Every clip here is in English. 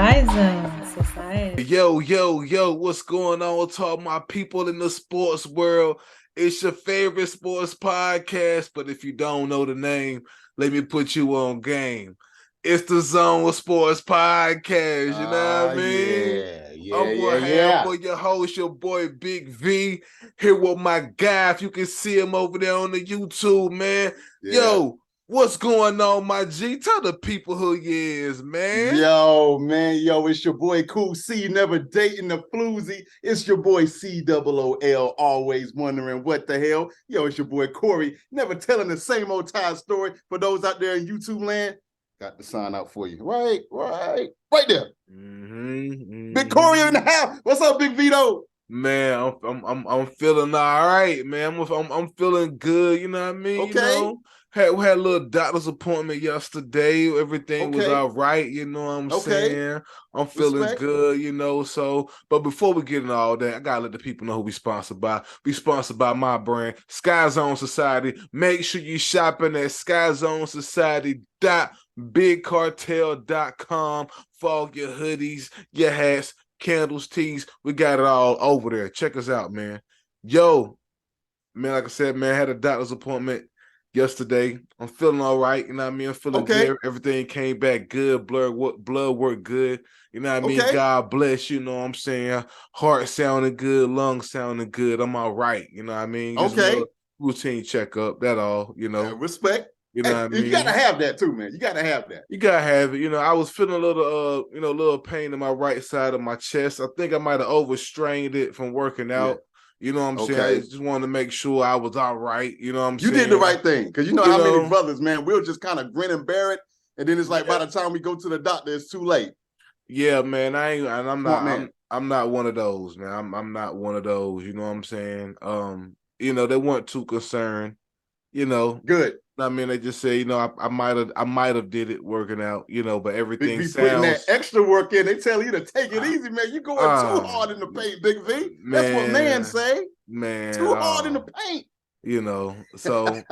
Skyzone.Society. Yo, what's going on to all my people in the sports world? It's your favorite sports podcast, but if you don't know the name, let me put you on game. It's the Zone of Sports Podcast, you know what I mean? I'm one half of your host, your boy Big V, here with my guy. If you can see him over there on the YouTube, man. Yeah. Yo, what's going on, my G? Tell the people who he is, man. Yo, it's your boy Cool C, never dating the floozy. It's your boy COOL, always wondering what the hell. Yo, it's your boy Corey, never telling the same old tired story. For those out there in YouTube land, got the sign out for you. Right there. Big Corey in the house. What's up, Big Vito? Man, I'm feeling all right, man. I'm feeling good. You know what I mean? Okay. You know, had a little doctor's appointment yesterday. Everything was all right. You know what I'm saying? I'm feeling good. You know. So, but before we get into all that, I gotta let the people know who we sponsored by. We sponsored by my brand, Skyzone.Society. Make sure you shopping at Skyzone.Society.BigCartel.com for all your hoodies, your hats, candles, teas. We got it all over there. Check us out, man. Yo, man, like I said, man, I had a doctor's appointment yesterday. I'm feeling all right. You know what I mean? I'm feeling good. Everything came back good. Blood worked good. You know what I mean? God bless, you know what I'm saying? Heart sounding good, lungs sounding good. I'm all right. You know what I mean? Just a little routine checkup. That all, you know. Respect. You know what I mean? You gotta have that too, man. You gotta have that. You gotta have it. You know, I was feeling a little, little pain in my right side of my chest. I think I might have overstrained it from working out. You know what I'm saying? I just wanted to make sure I was all right. You know what I'm saying? You did the right thing. Because you know how many brothers, man, we'll just kind of grin and bear it. And then it's like by the time we go to the doctor, it's too late. Yeah, man. I'm not one of those, man. I'm not one of those. You know what I'm saying? They weren't too concerned. You know. Good. I mean, they just say, I might have did it working out, but everything Big V sounds putting that extra work in. They tell you to take it easy, man. You going too hard in the paint, Big V. That's what man say. Man, too hard in the paint. So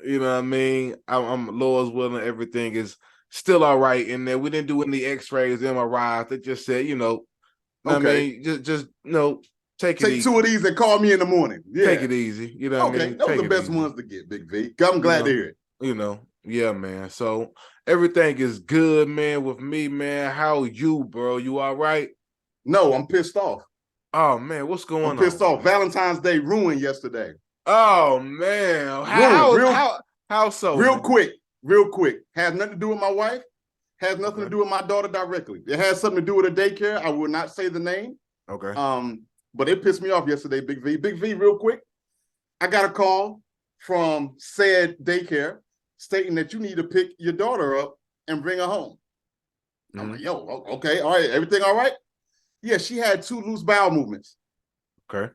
you know what I mean. I'm Lord's willing, everything is still all right in there. We didn't do any X-rays, MRIs. They just said, I mean, just take it easy. Two of these and call me in the morning. Yeah. Take it easy. You know what I mean? Those are the best ones to get, Big V. I'm glad to hear it. Yeah, man. So everything is good, man, with me, man. How you, bro? You all right? No, I'm pissed off. Oh, man, what's going on? I'm pissed off. Valentine's Day ruined yesterday. Oh, man. How so? Real quick. Has nothing to do with my wife. Has nothing to do with my daughter directly. It has something to do with a daycare. I will not say the name. Okay. But it pissed me off yesterday, Big V. Big V, real quick. I got a call from said daycare stating that you need to pick your daughter up and bring her home. I'm like, yo, okay, all right, everything all right? Yeah, she had 2 loose bowel movements. Okay.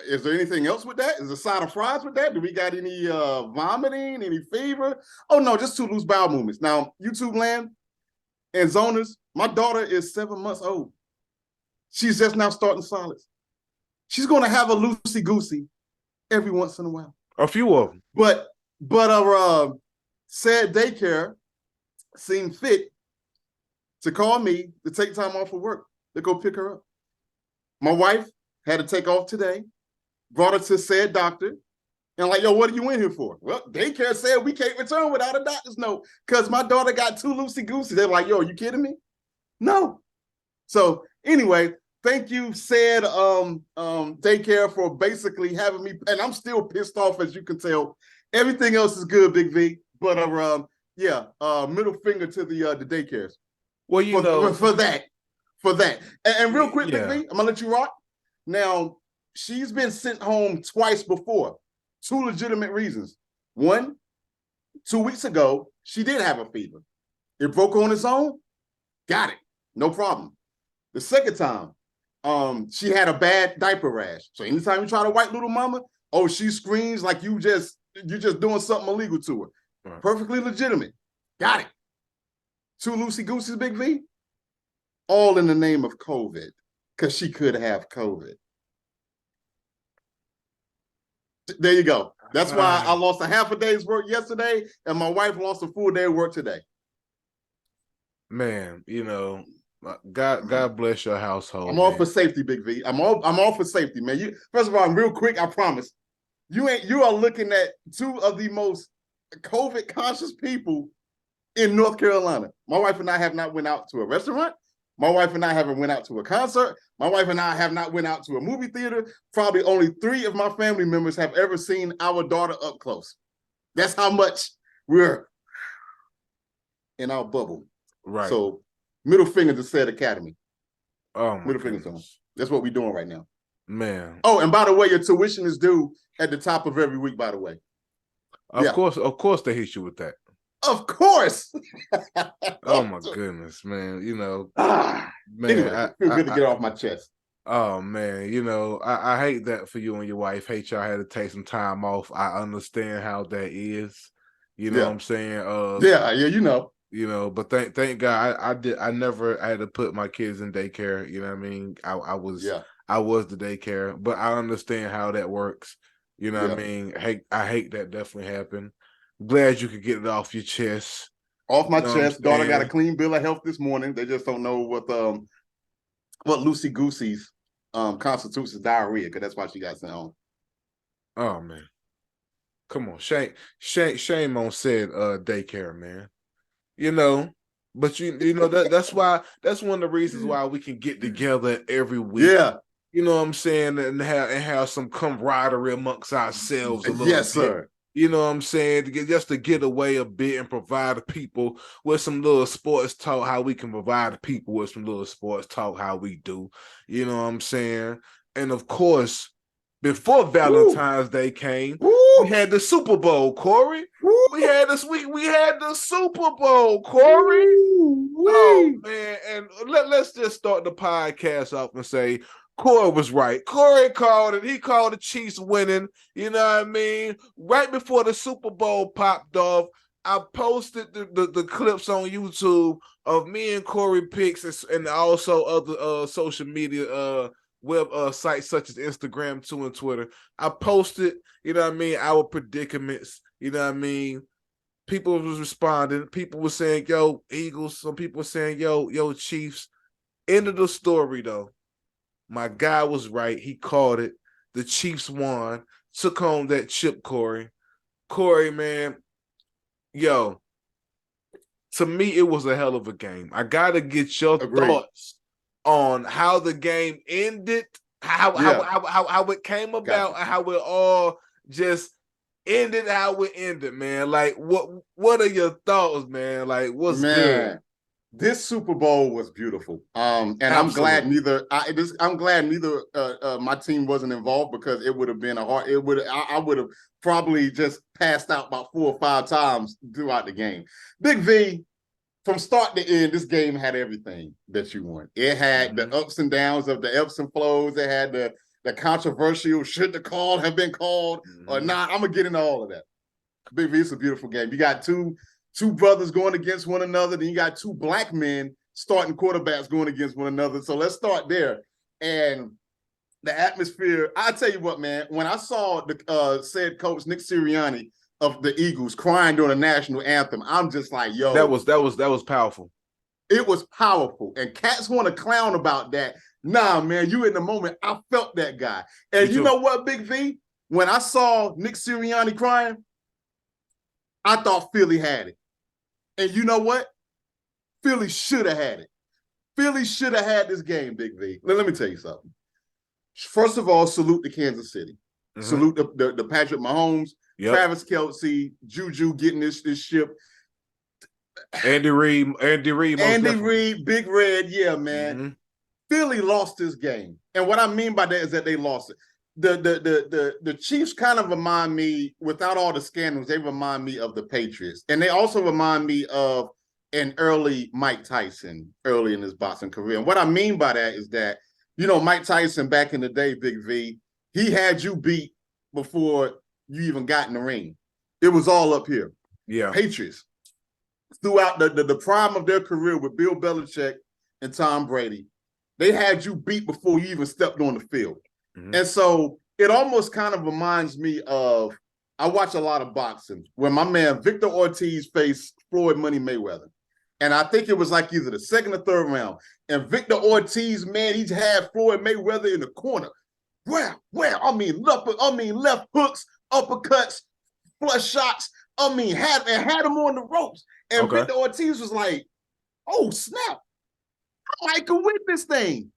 Is there anything else with that? Is there a side of fries with that? Do we got any vomiting, any fever? Oh, no, just 2 loose bowel movements. Now, YouTube land and zoners, my daughter is 7 months old. She's just now starting solids. She's going to have a loosey-goosey every once in a while. A few of them. But our said daycare seemed fit to call me to take time off of work to go pick her up. My wife had to take off today, brought her to said doctor, and like, yo, what are you in here for? Well, daycare said we can't return without a doctor's note because my daughter got 2 loosey-goosey. They're like, yo, are you kidding me? No. So anyway, thank you, said daycare, for basically having me, and I'm still pissed off, as you can tell. Everything else is good, Big V, but middle finger to the daycares. Well, for that. And real quick, Big V, I'm gonna let you rock. Now, she's been sent home twice before. 2 legitimate reasons. 1, 2 weeks ago, she did have a fever. It broke on its own. Got it. No problem. The second time, she had a bad diaper rash. So anytime you try to wipe little mama, she screams like you're just doing something illegal to her. Right. Perfectly legitimate. Got it. 2 loosey-goosies, Big V. All in the name of COVID, because she could have COVID. There you go. That's why I lost a half a day's work yesterday, and my wife lost a full day of work today. Man, God bless your I'm household, all man. for safety, Big V. I'm all for safety, man. You first of all, real quick, I promise. You are looking at two of the most COVID conscious people in North Carolina. My wife and I have not went out to a restaurant. My wife and I haven't went out to a concert. My wife and I have not went out to a movie theater. Probably only 3 of my family members have ever seen our daughter up close. That's how much we're in our bubble. Right. So middle finger to Said Academy. Oh my Middle fingers on. That's what we're doing right now. Man. Oh, and by the way, your tuition is due at the top of every week, by the way. Of course they hit you with that. Of course. Oh my goodness, man. Man, anyway, I feel good to get off my chest. Oh man, I hate that for you and your wife. Hate y'all had to take some time off. I understand how that is. You know what I'm saying? But thank God I never had to put my kids in daycare. You know what I mean? I was the daycare, but I understand how that works. You know what I mean? I hate that definitely happened. Glad you could get it off your chest. Off my chest. Daughter got a clean bill of health this morning. They just don't know what Lucy Goosey's constitutes as diarrhea, because that's why she got sent home. Oh man. Come on, shame on said daycare, man. But that's one of the reasons why we can get together every week. Yeah. You know what I'm saying? And have some camaraderie amongst ourselves a little bit. Sir. You know what I'm saying? To get away a bit and provide the people with some little sports talk, how we can provide the people with some little sports talk, how we do. You know what I'm saying? And of course, before Valentine's Day came, we had the Super Bowl, Corey. We had the Super Bowl, Corey. Oh man, and let's just start the podcast off and say Corey was right. Corey called it. He called the Chiefs winning. You know what I mean? Right before the Super Bowl popped off, I posted the clips on YouTube of me and Corey picks and also other social media web sites such as Instagram too and Twitter. I posted, you know what I mean, our predicaments. You know what I mean? People was responding. People were saying, yo, Eagles. Some people were saying, yo, Chiefs. End of the story, though. My guy was right. He called it. The Chiefs won. Took home that chip, Corey. Corey, man, yo, to me, it was a hell of a game. I got to get your thoughts on how the game ended, how it came about, and how it all just ended how it ended, man. Like, what are your thoughts, man? Like, what's good? This Super Bowl was beautiful. And Absolutely. I'm glad neither my team wasn't involved, because it would have been I would have probably just passed out about 4 or 5 times throughout the game. Big V, from start to end, this game had everything that you want. It had the ups and downs of the ebbs and flows. It had the controversial, should the call have been called or not? I'm gonna get into all of that. Big V, it's a beautiful game. You got two brothers going against one another. Then you got 2 black men starting quarterbacks going against one another. So let's start there. And the atmosphere, I tell you what, man, when I saw the said coach Nick Sirianni of the Eagles crying during the national anthem, I'm just like, yo. That was powerful. It was powerful. And cats want to clown about that. Nah, man, you in the moment. I felt that guy. And you know what, Big V? When I saw Nick Sirianni crying, I thought Philly had it. And you know what? Philly should have had it. Philly should have had this game, Big V. Let me tell you something. First of all, salute to Kansas City. Salute the Patrick Mahomes, Travis Kelce, Juju getting this ship. Andy Reid, Big Red, yeah, man. Philly lost this game. And what I mean by that is that they lost it. The Chiefs kind of remind me, without all the scandals, they remind me of the Patriots. And they also remind me of an early Mike Tyson early in his boxing career. And what I mean by that is that, Mike Tyson back in the day, Big V, he had you beat before you even got in the ring. It was all up here. Yeah. Patriots, throughout the prime of their career with Bill Belichick and Tom Brady, they had you beat before you even stepped on the field. And so it almost kind of reminds me of, I watch a lot of boxing, where my man Victor Ortiz faced Floyd Money Mayweather. And I think it was like either the second or third round. And Victor Ortiz, man, he had Floyd Mayweather in the corner. I mean, left hooks, uppercuts, flush shots. I mean, had him on the ropes. And Okay. Victor Ortiz was like, oh, snap. I might go win this thing.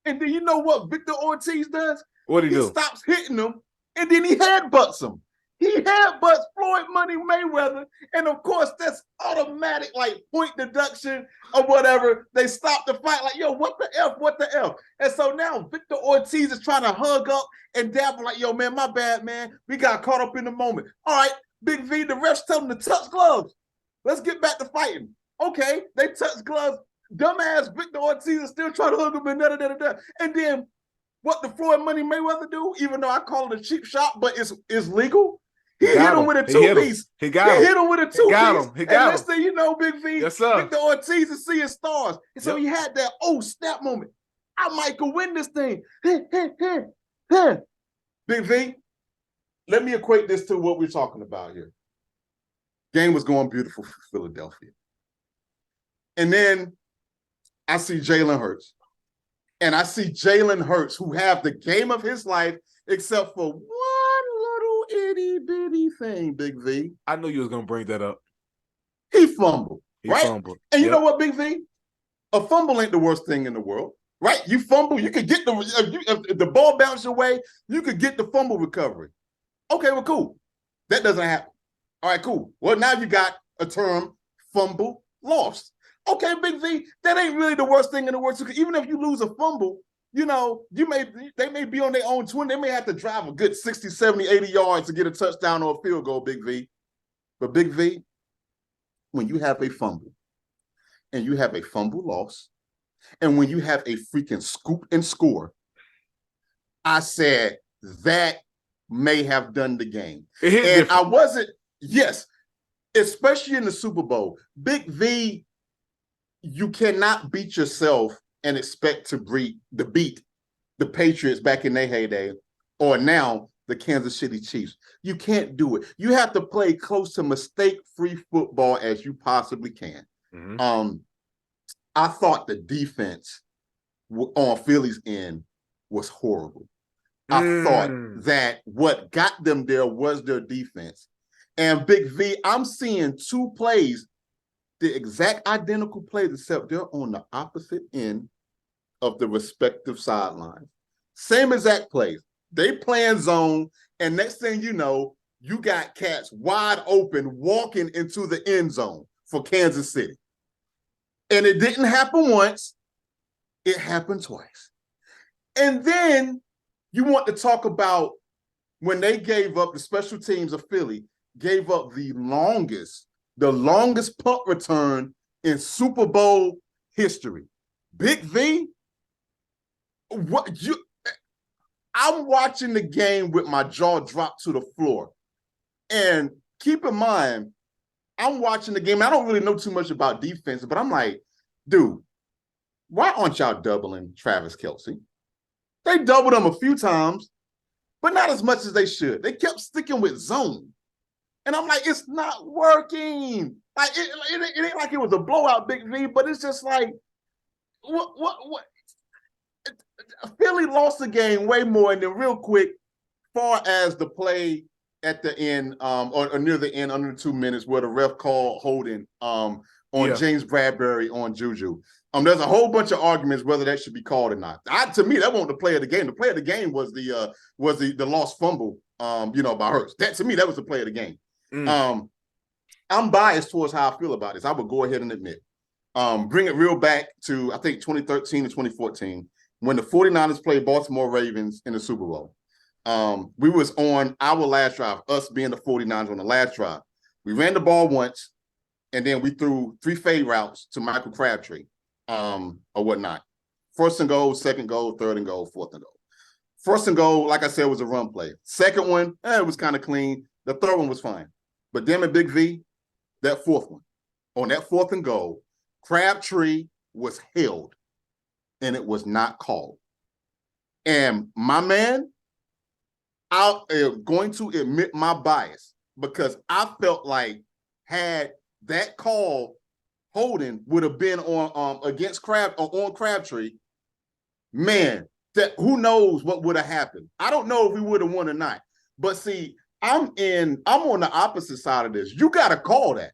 And then you know what Victor Ortiz does? What'd he do? Stops hitting him, and then he headbutts him. He headbutts Floyd Money Mayweather, and of course, that's automatic, like point deduction or whatever. They stop the fight, like, yo, what the F, what the F? And so now Victor Ortiz is trying to hug up and dab, like, yo, man, my bad, man. We got caught up in the moment. All right, Big V, the refs tell him to touch gloves. Let's get back to fighting. Okay, they touch gloves. Dumbass Victor Ortiz is still trying to hug him and da-da-da-da-da. And then what the Floyd Money Mayweather do, even though I call it a cheap shot, but it's legal, he hit him with a two-piece. He got hit him with a two-piece. He got him. Next thing you know, Big V, yes, sir. Victor Ortiz is seeing stars. And so he had that, oh, snap moment. I might go win this thing. Big V, let me equate this to what we're talking about here. Game was going beautiful for Philadelphia. And then I see Jalen Hurts. And I see Jalen Hurts, who have the game of his life, except for one little itty-bitty thing, Big V. I knew you was going to bring that up. He fumbled, right? Fumbled. And you know what, Big V? A fumble ain't the worst thing in the world, right? You fumble, you could get if the ball bounced your way, you could get the fumble recovery. Okay, well, cool. That doesn't happen. All right, cool. Well, now you got a term, fumble lost. Okay, Big V, that ain't really the worst thing in the world. So even if you lose a fumble, you know, they may be on their own 20. They may have to drive a good 60, 70, 80 yards to get a touchdown or a field goal, Big V. But Big V, when you have a fumble and you have a fumble loss and when you have a freaking scoop and score, I said that may have done the game. And different. I wasn't, yes, especially in the Super Bowl. Big V, you cannot beat yourself and expect to beat the Patriots back in their heyday or now the Kansas City Chiefs. You can't do it. You have to play close to mistake-free football as you possibly can. Mm-hmm. I thought the defense on Philly's end was horrible. I thought that what got them there was their defense. And Big V, I'm seeing two plays, the exact identical plays, except they're on the opposite end of the respective sidelines. Same exact plays. They playing zone, and next thing you know, you got cats wide open walking into the end zone for Kansas City. And it didn't happen once. It happened twice. And then you want to talk about when they gave up, the special teams of Philly gave up the longest punt return in Super Bowl history. Big V, I'm watching the game with my jaw dropped to the floor. And keep in mind, I'm watching the game. I don't really know too much about defense, but I'm like, dude, why aren't y'all doubling Travis Kelce? They doubled him a few times, but not as much as they should. They kept sticking with zone. And I'm like, it's not working. Like it ain't like it was a blowout, Big V, but it's just like, what? Philly lost the game way more. And then real quick, far as the play at the end, or near the end, under 2 minutes, where the ref called holding on James Bradbury on Juju. There's a whole bunch of arguments whether that should be called or not. To me, that wasn't the play of the game. The play of the game was the lost fumble, by Hurts. That to me, that was the play of the game. I'm biased towards how I feel about this. I would go ahead and admit. Bring it real back to, I think, 2013 to 2014, when the 49ers played Baltimore Ravens in the Super Bowl. We was on our last drive, us being the 49ers on the last drive. We ran the ball once, and then we threw 3 fade routes to Michael Crabtree, or whatnot. First and goal, second goal, third and goal, fourth and goal. First and goal, like I said, was a run play. Second one, it was kind of clean. The third one was fine. But damn it, Big V, that fourth one, on that fourth and goal, Crabtree was held, and it was not called. And my man, I'm going to admit my bias, because I felt like had that call holding would have been on against Crabtree, man, that who knows what would have happened. I don't know if we would have won or not. But see, I'm on the opposite side of this. You gotta call that.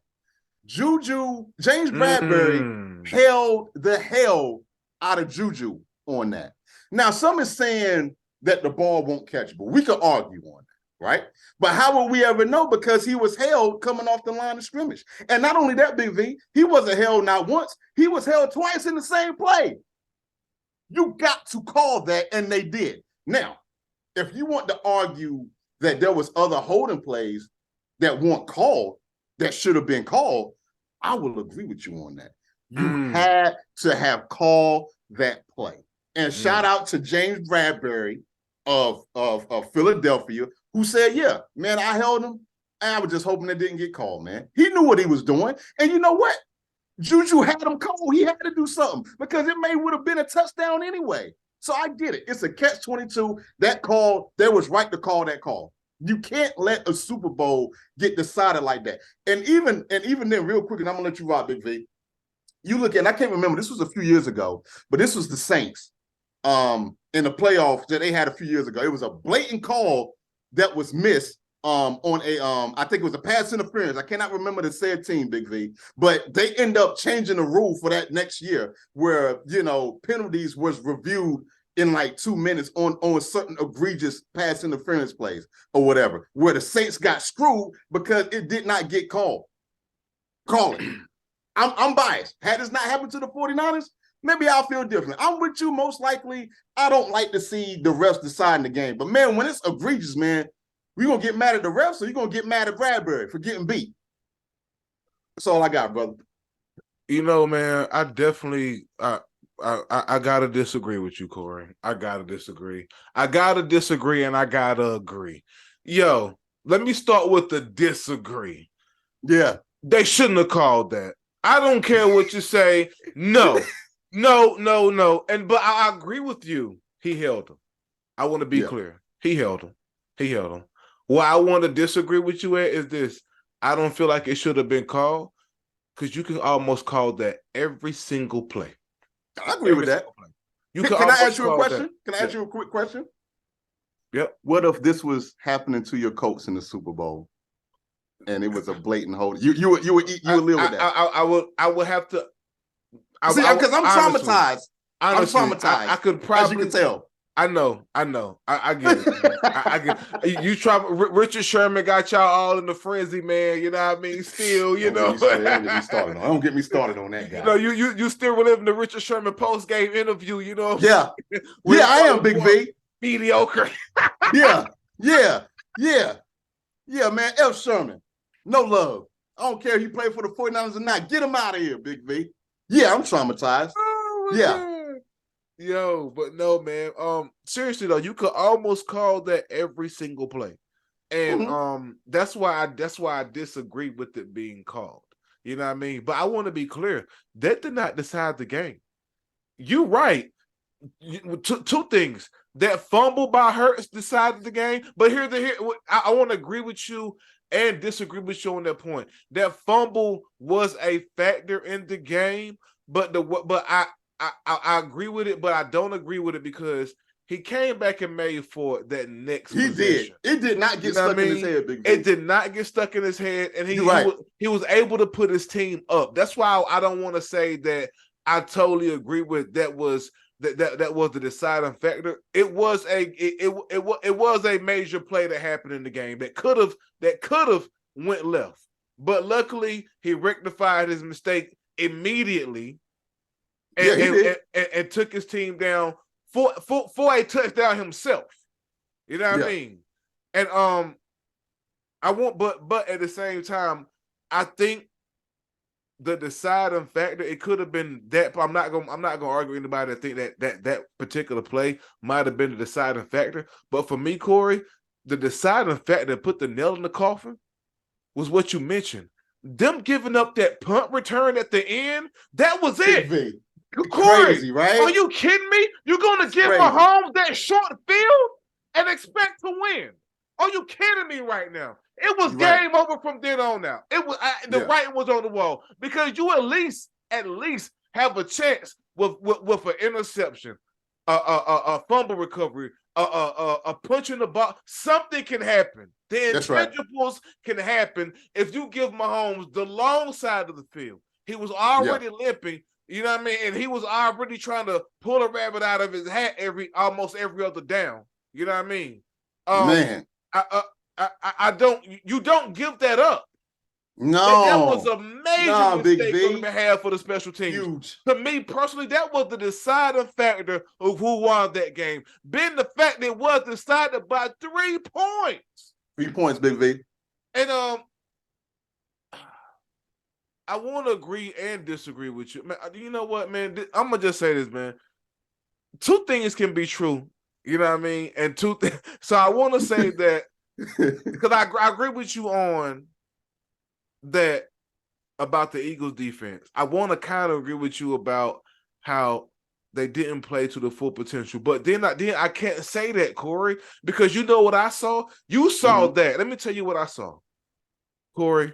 James Bradbury held the hell out of Juju on that. Now, some is saying that the ball won't catch, but we could argue on that, right? But how will we ever know? Because he was held coming off the line of scrimmage. And not only that, Big V, he wasn't held not once, he was held twice in the same play. You got to call that, and they did. Now, if you want to argue that there was other holding plays that weren't called, that should have been called, I will agree with you on that. You had to have called that play. And shout out to James Bradbury of Philadelphia, who said, yeah, man, I held him, and I was just hoping it didn't get called, man. He knew what he was doing. And you know what? Juju had him cold. He had to do something because it would have been a touchdown anyway. So I get it. It's a catch-22. That call, there was right to call that call. You can't let a Super Bowl get decided like that. And even then, real quick, and I'm gonna let you rock, Big V. You look at, and I can't remember, this was a few years ago, but this was the Saints in the playoffs that they had a few years ago. It was a blatant call that was missed on a I think it was a pass interference. I cannot remember the said team, Big V, but they end up changing the rule for that next year where, you know, penalties was reviewed in like 2 minutes on certain egregious pass interference plays or whatever, where the Saints got screwed because it did not get called. Call it. I'm biased. Had this not happened to the 49ers, maybe I'll feel different. I'm with you. Most likely, I don't like to see the refs deciding the game. But, man, when it's egregious, man, we're going to get mad at the refs or you're going to get mad at Bradbury for getting beat. That's all I got, brother. You know, man, I definitely I gotta disagree with you, Corey. I gotta disagree, and I gotta agree. Yo, let me start with the disagree. Yeah. They shouldn't have called that. I don't care what you say. No. But I agree with you. He held him. I want to be clear. He held him. What I want to disagree with you at is this. I don't feel like it should have been called because you can almost call that every single play. I agree with that. Can I ask you a question? Can I ask you a quick question? Yep. What if this was happening to your Colts in the Super Bowl, and it was a blatant hold? You would live with that. I would have to. See, because I'm traumatized. Honestly, I'm traumatized. I could probably. As you can tell. I know. I get it. I get it. You try. Richard Sherman got y'all all in the frenzy, man. You know what I mean? Still, you know. Don't get me started on that guy. You know, you still reliving the Richard Sherman post game interview. You know. Yeah. Yeah, I am, Big V. Mediocre. Yeah, man. F. Sherman. No love. I don't care if you play for the 49ers or not. Get him out of here, Big V. Yeah, I'm traumatized. Yeah. God. Yo, but no, man. Seriously though, you could almost call that every single play, and that's why I disagree with it being called. You know what I mean? But I want to be clear. That did not decide the game. You're right. Two things. That fumble by Hurts decided the game. But I want to agree with you and disagree with you on that point. That fumble was a factor in the game, but I agree with it, but I don't agree with it because he came back and made for that next possession. It did not get stuck in his head, Big V. It did not get stuck in his head, and he was able to put his team up. That's why I don't want to say that I totally agree with that was the deciding factor. It was a major play that happened in the game that could have went left, but luckily he rectified his mistake immediately. And took his team down for a touchdown himself. You know what I mean? And but at the same time, I think the deciding factor, it could have been that. I'm not gonna argue with anybody that think that particular play might have been the deciding factor. But for me, Corey, the deciding factor that put the nail in the coffin was what you mentioned. Them giving up that punt return at the end, that was it. Corey, crazy, right? Are you kidding me? You're going to give Mahomes that short field and expect to win? Are you kidding me right now? It was game over from then on out. It was the writing was on the wall because you at least have a chance with an interception, a fumble recovery, a punch in the box. Something can happen. The intangibles can happen if you give Mahomes the long side of the field. He was already limping. You know what I mean? And he was already trying to pull a rabbit out of his hat almost every other down. You know what I mean? Man. I don't. You don't give that up. No, that was a major mistake on behalf of the special teams. Huge. To me personally, that was the deciding factor of who won that game. Being the fact that it was decided by 3 points. 3 points, Big V. And I want to agree and disagree with you, man. You know what, man? I'm gonna just say this, man. 2 things can be true. You know what I mean? And 2 things. So I want to say that. Because I agree with you on that about the Eagles defense. I want to kind of agree with you about how they didn't play to the full potential. But then I can't say that, Corey, because you know what I saw? You saw that. Let me tell you what I saw. Corey,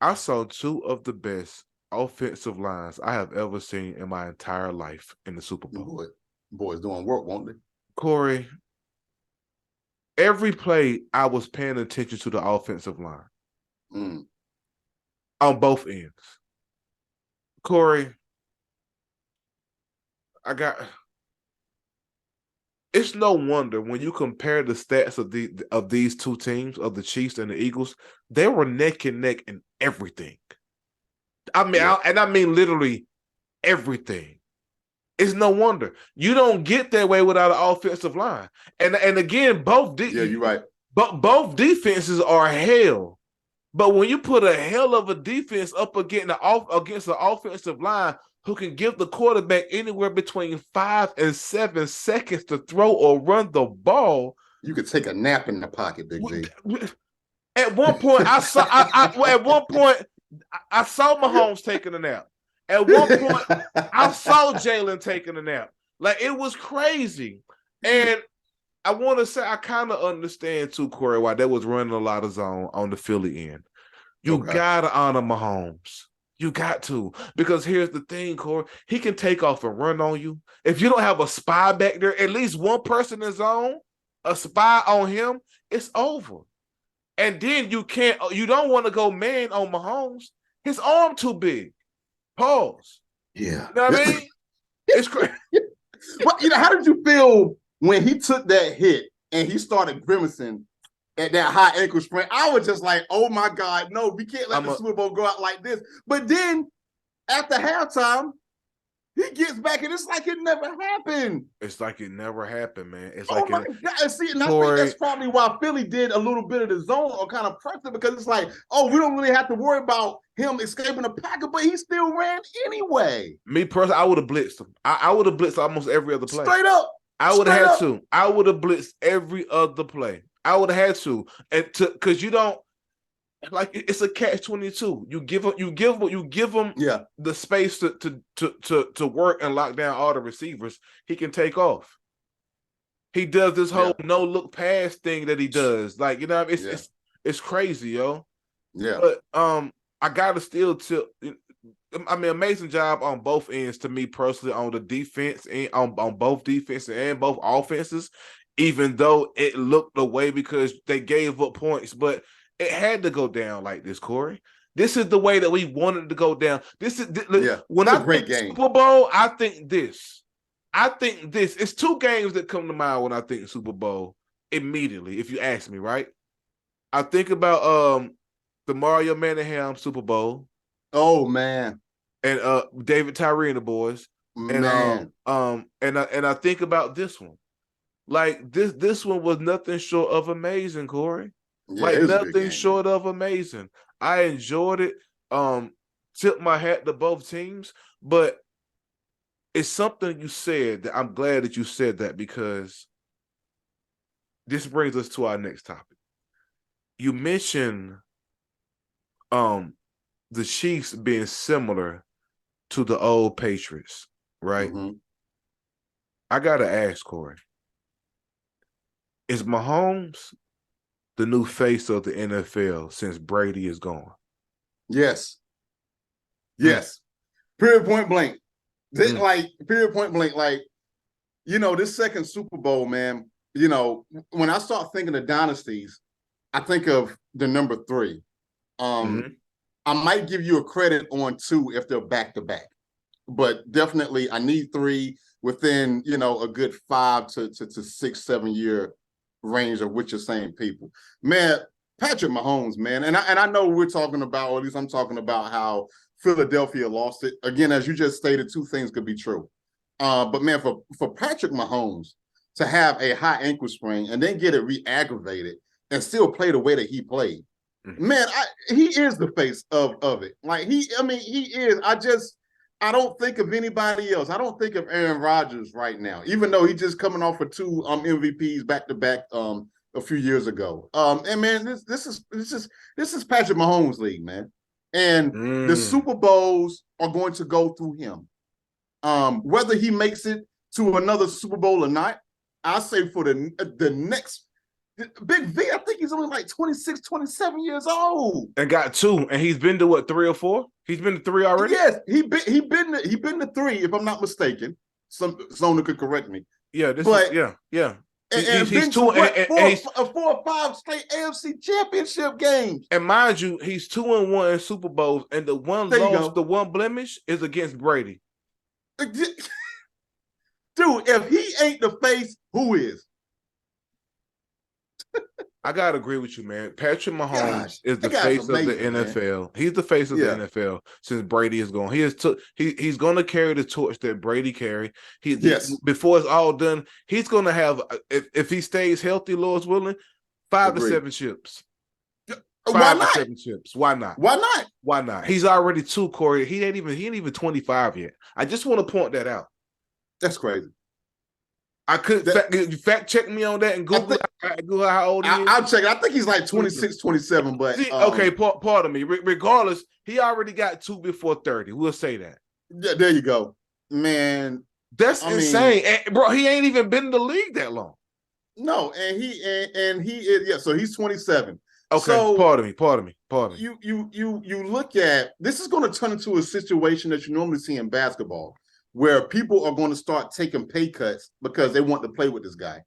I saw 2 of the best offensive lines I have ever seen in my entire life in the Super Bowl. Boys doing work, won't they? Corey, every play, I was paying attention to the offensive line on both ends. Corey, it's no wonder when you compare the stats of these 2 teams, of the Chiefs and the Eagles, they were neck and neck in everything. I mean, I mean literally everything. It's no wonder. You don't get that way without an offensive line. And again, you're right. But both defenses are hell. But when you put a hell of a defense up against the offensive line who can give the quarterback anywhere between 5 and 7 seconds to throw or run the ball, you could take a nap in the pocket, Big V. At one point, I saw Mahomes taking a nap. At one point, I saw Jalen taking a nap. Like, it was crazy. And I want to say I kind of understand, too, Corey, why they was running a lot of zone on the Philly end. You got to honor Mahomes. You got to. Because here's the thing, Corey. He can take off and run on you. If you don't have a spy back there, at least one person in zone, a spy on him, it's over. And then you don't want to go man on Mahomes. His arm too big. Pause. Yeah. You know what I mean? It's crazy. Well, how did you feel when he took that hit and he started grimacing at that high ankle sprain? I was just like, oh my God, no, we can't let the Super Bowl go out like this. But then after halftime, he gets back and it's like it never happened. It's like it never happened, man. It's like my God. See, and I think that's probably why Philly did a little bit of the zone or kind of pressed it, because it's like, oh, we don't really have to worry about him escaping the packer, but he still ran anyway. Me personally, I would have blitzed him. I would have blitzed almost every other play. Straight up. I would have had to. I would have blitzed every other play. I would have had to, and because you don't like it's a catch-22. You give him the space to work and lock down all the receivers. He can take off. He does this whole no look pass thing that he does. Like, you know, it's crazy, yo. Yeah. But I gotta still I mean, amazing job on both ends to me personally, on the defense and on both defenses and both offenses, even though it looked away because they gave up points, but it had to go down like this, Corey. This is the way that we wanted to go down. When I think Super Bowl, I think this. It's 2 games that come to mind when I think Super Bowl immediately, if you ask me, right? I think about the Mario Manningham Super Bowl. Oh man. And David Tyree and the boys. Man. And I think about this one. Like this one was nothing short of amazing, Corey. Yeah, like nothing short of amazing. I enjoyed it. Tip my hat to both teams, but it's something you said that I'm glad that you said that, because this brings us to our next topic. You mentioned the Chiefs being similar to the old Patriots, right? Mm-hmm. I gotta ask, Corey, is Mahomes the new face of the NFL since Brady is gone. Yes. Mm. Yes. Period point blank. Mm. Period point blank. This second Super Bowl, man, when I start thinking of dynasties, I think of the number 3. Mm-hmm. I might give you a credit on 2 if they're back to back, but definitely I need 3 within, a good 5 to 6, 7 year range of which you're saying people. Man, Patrick Mahomes, man. And I know we're talking about, or at least I'm talking about how Philadelphia lost it. Again, as you just stated, 2 things could be true. But man, for Patrick Mahomes to have a high ankle sprain and then get it re-aggravated and still play the way that he played, man, he is the face of it. He is. I don't think of anybody else. I don't think of Aaron Rodgers right now, even though he's just coming off of 2 MVPs back to back a few years ago. And man, this is Patrick Mahomes' league, man. And the Super Bowls are going to go through him. Whether he makes it to another Super Bowl or not, I say for the next Big V, I think he's only like 26, 27 years old. And got 2. And he's been to what, 3 or 4? He's been to 3 already? Yes, he been to 3, if I'm not mistaken. Someone could correct me. Yeah, yeah. And he's been 2 to 4 or 5 straight AFC championship games. And mind you, he's 2-1 in Super Bowls, and the one loss, the one blemish is against Brady. Dude, if he ain't the face, who is? I gotta agree with you, man. Patrick Mahomes is the face of the NFL. Man. He's the face of the NFL since Brady is gone. He's going to carry the torch that Brady carried. Before it's all done, he's going to have, if he stays healthy, Lord's willing, 5 to 7 chips. Why not? 7 chips. Why not? Why not? Why not? He's already 2, Corey. He ain't even 25 yet. I just want to point that out. That's crazy. I could fact check me on that and Google how old he is. I'll check it. I think he's like 26, 27. But okay, pardon me. Regardless, he already got 2 before 30. We'll say that. Yeah, there you go, man. That's insane, bro. He ain't even been in the league that long. No, and he is. Yeah, so he's 27. Okay, so pardon me. You look at this is going to turn into a situation that you normally see in basketball, where people are going to start taking pay cuts because they want to play with this guy.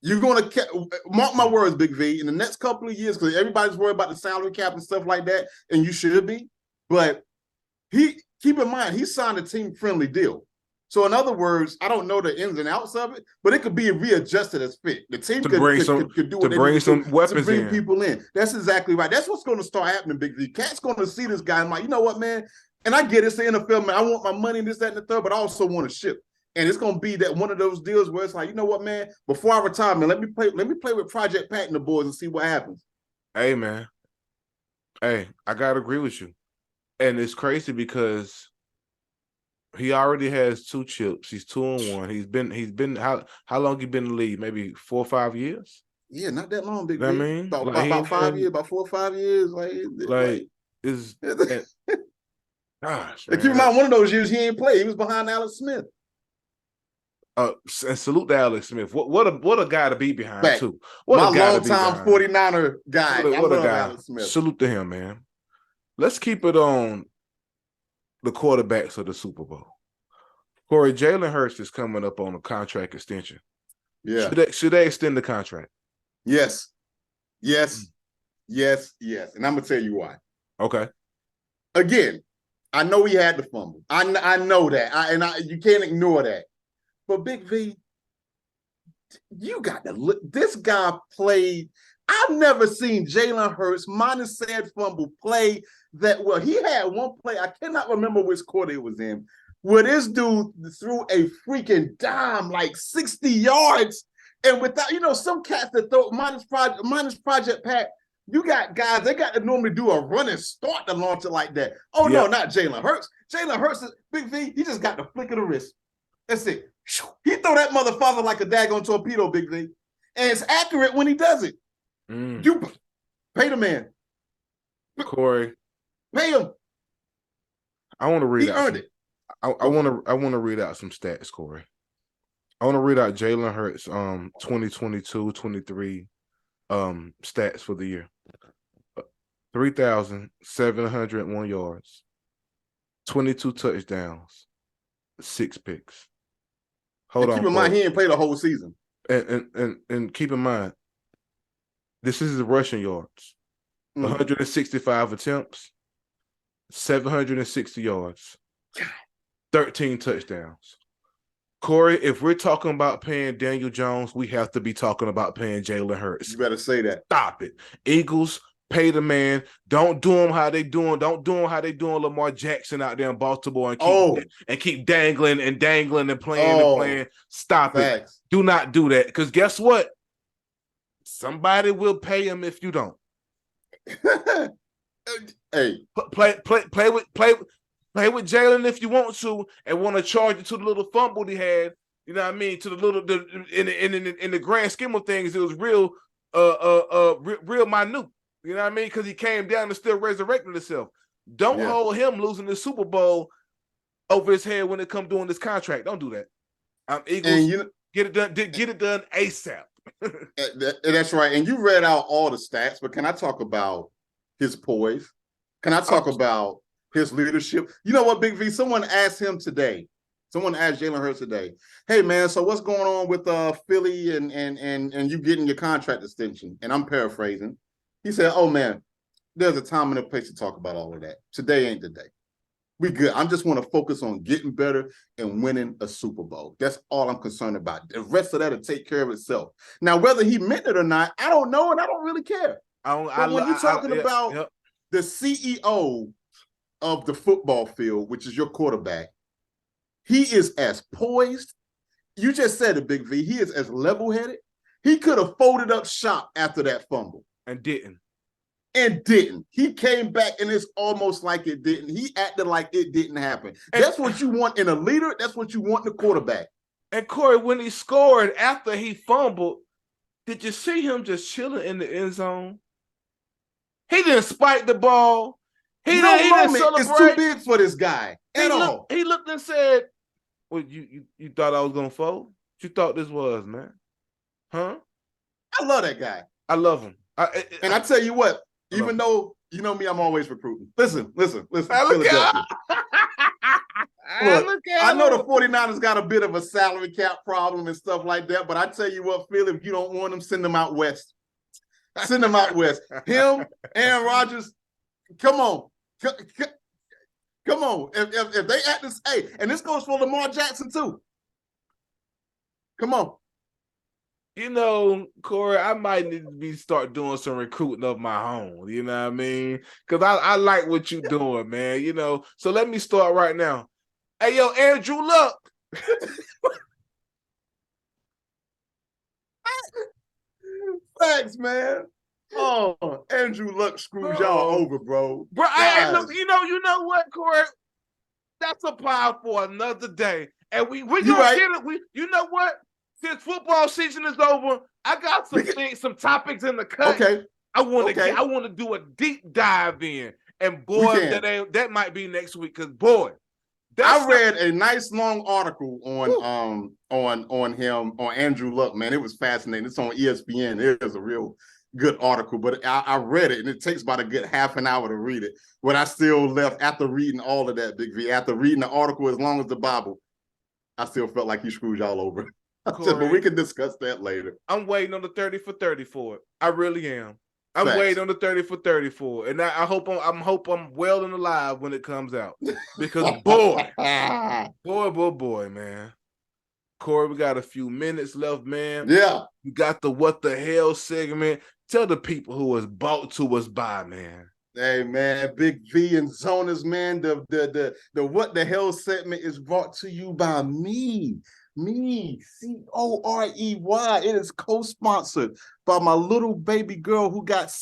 You're going to mark my words, Big V, in the next couple of years, because everybody's worried about the salary cap and stuff like that, and you should be. But keep in mind, he signed a team-friendly deal. So in other words, I don't know the ins and outs of it, but it could be readjusted as fit. The team could do what they need to weapons to bring people in. That's exactly right. That's what's going to start happening, Big V. Cat's going to see this guy and like, you know what, man? And I get it's the NFL, man. I want my money and this, that, and the third, but I also want to ship. And it's going to be that one of those deals where it's like, you know what, man? Before I retire, man, let me play with Project Pat and the boys and see what happens. Hey, man. Hey, I gotta agree with you. And it's crazy because he already has 2 chips. He's 2-1. He's been how long he been in the league? Maybe 4 or 5 years? Yeah, not that long, Big V. I mean, about 5 years, about 4 or 5 years. Is gosh, man. Keep in mind, one of those years he ain't played. He was behind Alex Smith. And salute to Alex Smith. What a guy to be behind too. My longtime 49er guy. What a guy. Alex Smith. Salute to him, man. Let's keep it on the quarterbacks of the Super Bowl. Corey, Jalen Hurts is coming up on a contract extension. Yeah. Should they extend the contract? Yes. And I'm gonna tell you why. Okay. Again, I know he had the fumble. I know that. You can't ignore that. But Big V, you got to look. This guy played. I've never seen Jalen Hurts, minus said fumble, play that well. He had one play, I cannot remember which quarter it was in, where this dude threw a freaking dime like 60 yards. And without, some cats that throw minus Project Pat, you got guys, they got to normally do a run and start to launch it like that. Oh, no, not Jalen Hurts. Jalen Hurts is Big V, he just got the flick of the wrist. That's it. He throw that motherfucker like a daggone torpedo, Big V. And it's accurate when he does it. You pay the man. Corey. Pay him. I want to read out. He earned it. I want to read out some stats, Corey. I want to read out Jalen Hurts 2022-23 stats for the year. 3,701 yards, 22 touchdowns, 6 picks. Hold and on. keep in mind, he ain't played the whole season. And keep in mind, this is the rushing yards. 165 attempts, 760 yards, 13 touchdowns. Corey, if we're talking about paying Daniel Jones, we have to be talking about paying Jalen Hurts. You better say that. Stop it. Eagles, pay the man. Don't do him how they doing. Don't do him how they doing Lamar Jackson out there in Baltimore and keep dangling and playing and playing. Stop it. Do not do that. Because guess what? Somebody will pay him if you don't. Hey, play with Jalen if you want to, and want to charge it to the little fumble he had. You know what I mean? To the little in the grand scheme of things, it was real minute. You know what I mean? Because he came down and still resurrected himself. Don't hold him losing the Super Bowl over his head when it comes doing this contract. Don't do that. Eagles, get it done. Get it done ASAP. That's right. And you read out all the stats, but can I talk about his poise? Can I talk about his leadership? You know what, Big V? Someone asked him today. Someone asked Jalen Hurts today, "Hey man, so what's going on with Philly and you getting your contract extension?" And I'm paraphrasing. He said, "Oh man, there's a time and a place to talk about all of that. Today ain't the day. We good. I just want to focus on getting better and winning a Super Bowl. That's all I'm concerned about. The rest of that will take care of itself." Now, whether he meant it or not, I don't know, and I don't really care. But when you're talking about the CEO of the football field, which is your quarterback, he is as poised. You just said it, Big V. He is as level-headed. He could have folded up shop after that fumble. And didn't. He came back, and it's almost like it didn't. He acted like it didn't happen. That's what you want in a leader. That's what you want in a quarterback. And Corey, when he scored after he fumbled, did you see him just chilling in the end zone? He didn't spike the ball. He didn't celebrate. It's too big for this guy at all. He looked and said, "Well, you thought I was gonna fold? What you thought this was, man? Huh?" I love that guy. I love him. And I tell you what, even though you know me, I'm always recruiting. Listen. Look, I know the 49ers got a bit of a salary cap problem and stuff like that, but I tell you what, Phil, if you don't want them, send them out west. Send them out west. Him, Aaron Rodgers, come on. Come on. If they act this, hey, and this goes for Lamar Jackson too. Come on. You know, Corey, I might need to start doing some recruiting of my own. You know what I mean? Because I like what you're doing, man. You know, so let me start right now. Hey, yo, Andrew Luck. Thanks, man. Oh, Andrew Luck screws y'all over, bro. Bro, look, you know what, Corey? That's a pile for another day. And we're gonna get it. You know what? Since football season is over, I got some topics in the cut. Okay. I want to do a deep dive in. And boy, that might be next week, because boy, I read a nice long article on him, on Andrew Luck, man. It was fascinating. It's on ESPN. It is a real good article, but I read it, and it takes about a good half an hour to read it. But I still left after reading all of that, Big V. After reading the article as long as the Bible, I still felt like he screwed y'all over. But we can discuss that later. I'm waiting on the 30 for 30 for it. I really am. I'm waiting on the 30 for 30 for it. And I hope I'm well and alive when it comes out. Because boy, man. Corey, we got a few minutes left, man. Yeah. You got the what the hell segment. Tell the people who was brought to us by, man. Hey man, Big V and Zoners, man. The what the hell segment is brought to you by me, Corey. It is co-sponsored by my little baby girl who got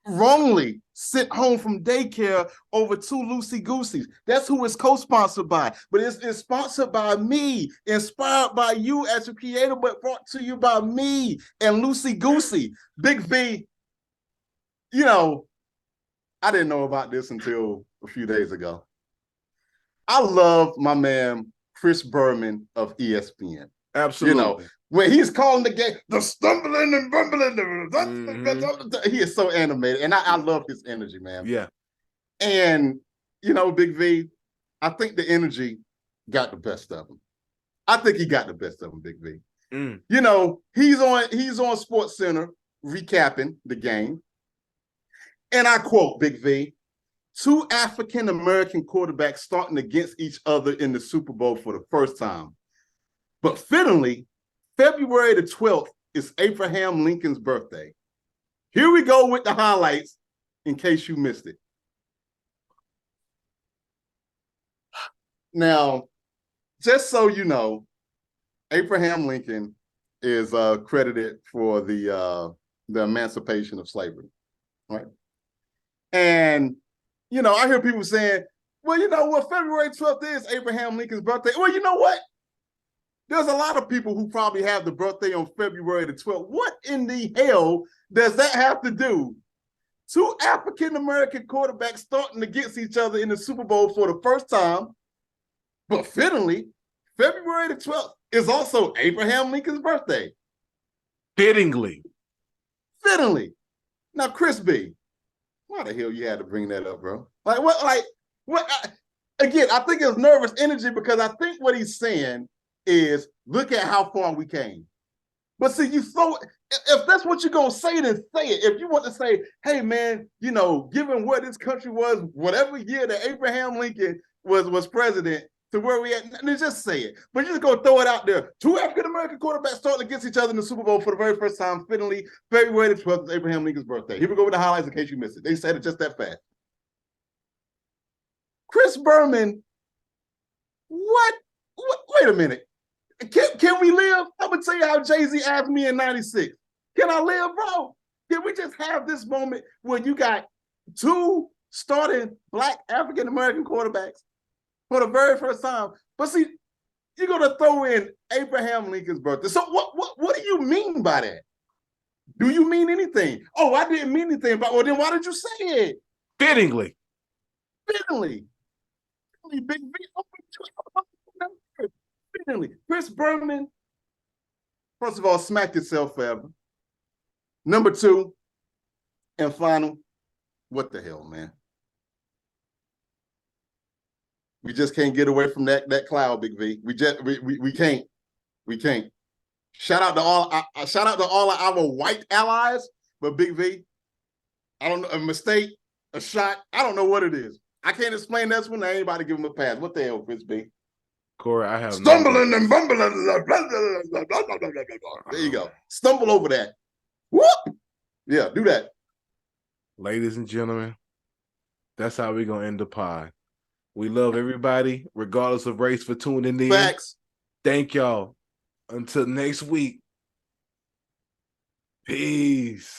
wrongly sent home from daycare over 2 loosey-gooseys. That's who it's co-sponsored by. But it's sponsored by me, inspired by you as a creator, but brought to you by me and loosey-goosey. Big V, you know, I didn't know about this until a few days ago. I love my man Chris Berman of ESPN. You know, Absolutely. when he's calling the game, the stumbling and bumbling, he is so animated. And I love his energy, man. Yeah. And, Big V, I think the energy got the best of him. I think he got the best of him, Big V. Mm. He's on Sports Center recapping the game. And I quote Big V, two African-American quarterbacks starting against each other in the Super Bowl for the first time. But fittingly, February the 12th is Abraham Lincoln's birthday. Here we go with the highlights in case you missed it. Now, just so you know, Abraham Lincoln is credited for the emancipation of slavery, right? And, I hear people saying, well, February 12th is Abraham Lincoln's birthday. Well, you know what? There's a lot of people who probably have the birthday on February the 12th. What in the hell does that have to do? Two African-American quarterbacks starting against each other in the Super Bowl for the first time. But fittingly, February the 12th is also Abraham Lincoln's birthday. Fittingly. Now, Chris B, why the hell you had to bring that up, bro? What? Again, I think it's nervous energy because I think what he's saying is, look at how far we came. But see, if that's what you're going to say, then say it. If you want to say, hey, man, given where this country was, whatever year that Abraham Lincoln was president, to where we at, then just say it. But you're just going to throw it out there. Two African-American quarterbacks starting against each other in the Super Bowl for the very first time, fittingly, February the 12th is Abraham Lincoln's birthday. Here we go with the highlights in case you missed it. They said it just that fast. Chris Berman, what? Wait a minute. Can we live? I'm going to tell you how Jay-Z asked me in 96. Can I live, bro? Can we just have this moment where you got two starting Black African-American quarterbacks for the very first time? But see, you're going to throw in Abraham Lincoln's birthday. So what do you mean by that? Do you mean anything? Oh, I didn't mean anything. Well, then why did you say it? Fittingly. Big V. Chris Berman, first of all, smacked itself forever. Number two, and final, what the hell, man? We just can't get away from that cloud, Big V. We can't. We can't. Shout out to all of our white allies, but Big V, I don't know, a mistake, a shot, I don't know what it is. I can't explain this one. I ain't about to give him a pass. What the hell, Chris B? Corey, I have stumbling and bumbling. There you go. Stumble over that. Whoop! Yeah, do that. Ladies and gentlemen, that's how we're going to end the pod. We love everybody, regardless of race, for tuning in. Facts. Thank y'all. Until next week. Peace.